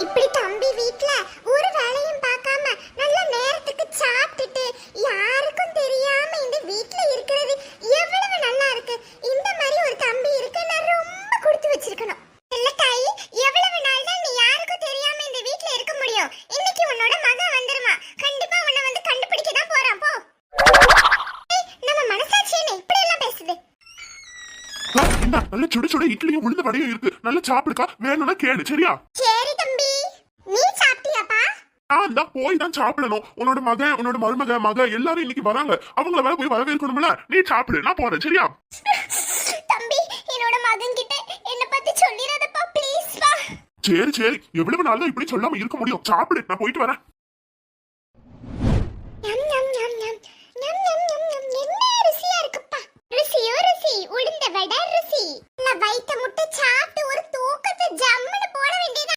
இப்படி தம்பி வீட்ல ஒரு வேலையும் பார்க்காம நல்ல நேரத்துக்கு சாப்பிட்டுட்டு யாருக்கும் தெரியாம இந்த வீட்ல இருக்கிறது எவ்வளவு நல்லா இருக்கு. இந்த மாதிரி ஒரு தம்பி இருக்க நான் ரொம்ப கொடுத்து வச்சிருக்கணும். இல்ல தாய், எவ்வளவு நாள் தான் நீ யாருக்கும் தெரியாம இந்த வீட்ல இருக்க முடியும்? இன்னைக்கு உன்னோட மகன் வந்துருவான். கண்டிப்பா உன்னை வந்து கண்டுபிடிக்க தான் போறான். போ. நம்ம மனசாட்சியே இப்படி எல்லாம் பேசுது. நல்ல சுட சுட இட்லியும் உளுந்த வடையும் இருக்கு. நல்ல சாப்பிடுக்கா, வேணும்னா கேளு. சரியா? சரி தம்பி. நீ சாப்பிட்டியாப்பா? நான் தான் போய் தான் சாப்பிடணும். உன்னோட மகன், உன்னோட மருமக எல்லாரும் இன்னைக்கு வராங்க. அவங்கள வேற போய் வரவேற்கணும்ல. நீ சாப்பிடு, நான் போறேன். சரியா? தம்பி, என்னோட மகன் கிட்ட என்ன பத்தி சொல்லிராதப்பா, ப்ளீஸ் பா. சரி சரி, எவ்வளவு நாள் தான் இப்படி சொல்லாம இருக்க முடியும்? சாப்பிடு, நான் போயிட்டு வரேன். ஞம் ஞம் ஞம் ஞம் ஞம் ஞம் ஞம் ஞம். என்ன ருசியா இருக்குப்பா. ருசியோ ருசி, உளுந்த வடை ருசி. நான் வைத்த முட்டை சாப்பிட்டு ஒரு தூக்கத்தை ஜம்முன்னு போட வேண்டியது.